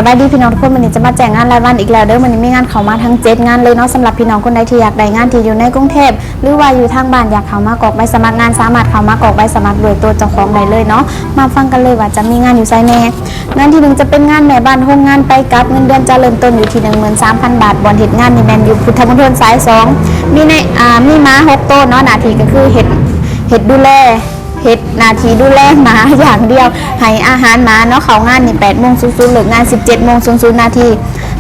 บายดีพี่น้องทุกคนวันนี้จะมาแจ้งงานรายวันอีกแล้วเด้อวันนี้มีงานเข้ามาทั้ง7งานเลยเนาะสำหรับพี่น้องคนใดที่อยากได้งานที่อยู่ในกรุงเทพหรือว่าอยู่ทางบ้านอยากเข้ามากรอกใบสมัครงานสามารถเข้ามากรอกใบสมัครโดยตัวเจ้าของได้เลยเนาะมาฟังกันเลยว่าจะมีงานอยู่ไสแน่งานที่1จะเป็นงานแม่บ้านโฮมงานไปกับเงินเดือนจะเริ่มต้นอยู่ที่ 13,000 บาทบอนเฮ็ดงานนี่แม่นอยู่พุทธมณฑลสาย2มีในมีม้า6ตัวเนาะหน้าที่ก็คือเฮ็ดดูแลเฮ็ดนาทีดูแลหมาอย่างเดียวให้อาหารหมาเนาะเขางานนี่8:00 นเลิกงาน 17:00 น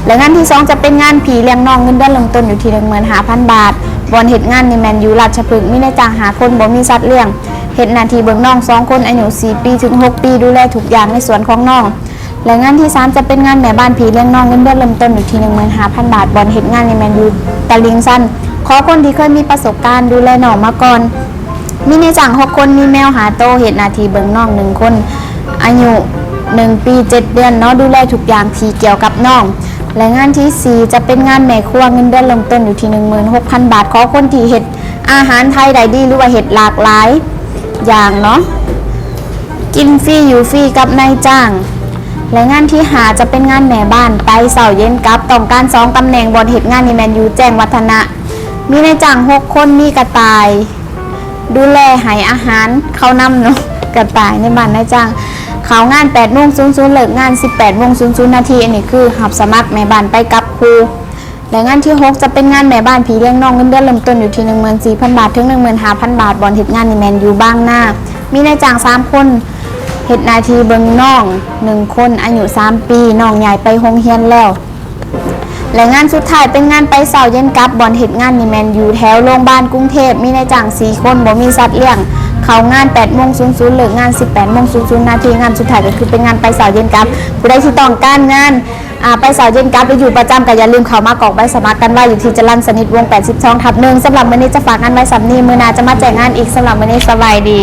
และงานที่2จะเป็นงานผีเลี้ยงน้องเงินเดือนเริ่มต้นอยู่ที่ 15,000 บาทบอนเฮ็ดงานนี่แม่นอยู่ราชพฤกษ์มีนายจ้างหาคนบ่มีสัตว์เลี้ยงเฮ็ดนาทีเบิ่งน้อง2คนอายุ4ปีถึง6ปีดูแลทุกอย่างในสวนของน้องและงานที่3จะเป็นงานแม่บ้านผีเลี้ยงน้องเงินเดือนเริ่มต้นอยู่ที่ 15,000 บาทบอนเฮ็ดงานนี่แม่นอยู่ตลิ่งชันขอคนที่เคยมีประสบการณ์ดูแลน้องมาก่อนมีในจ้าง6คนมีแมวหาโตเฮ็ดนาทีเบิ่งน้อง1คนอายุ1ปี7เดือนเนาะดูแลทุกอย่างที่เกี่ยวกับน้องและงานที่4จะเป็นงานแม่ครัวเงินเดือนเริ่มต้นอยู่ที่ 16,000 บาทขอคนที่เฮ็ดอาหารไทยได้ดีหรือว่าเฮ็ดหลากหลายอย่างเนาะกินฟรีอยู่ฟรีกับนายจ้างและงานที่5จะเป็นงานแม่บ้านไปเช้าเย็นกลับต้องการ2ตำแหน่งบนเฮ็ดงานนี่แม่นอยู่แจ้งวัฒนะมีนายจ้าง6คนมีกระต่ายดูแลให้อาหารเขานำเนาะกระต่ายในบ้านนายจ้างเขางาน 8:00 นเลิกงาน 18:00 นอันนี้คือรับสมัครแม่บ้านไปกับครูและงานที่6จะเป็นงานแม่บ้านผีเลี้ยงน้องเงินเดือนเริ่มต้นอยู่ที่ 14,000 บาทถึง 15,000 บาทบอนเฮ็ดงานนี่แม่นอยู่บางนามีนายจ้าง3คนเฮ็ดนาทีเบิ่งน้อง1คนอายุ3ปีน้องใหญ่ไปโรงเรียนแล้วและงานสุดท้ายเป็นงานไปเช้าเย็นกลับบอนเฮ็ดงานนี่แม่นอยู่แถวโรงพยาบาลกรุงเทพมีนายจ้าง4คนบ่มีสัตว์เลี้ยงเข้างาน 8:00 นเลิกงาน 18:00 นงานสุดท้ายก็คือเป็นงานไปเช้าเย็นกลับผู้ใดที่ต้องการงานไปเช้าเย็นกลับไปอยู่ประจำก็อย่าลืมเข้ามากรอกใบสมัครกันไว้อยู่ที่จรัญสนิทวงศ์ 82/1สำหรับมื้อนี้จะฝากงานไว้สำนี้มื้อหน้าจะมาแจ้งงานอีกสำหรับมื้อนี้สบายดี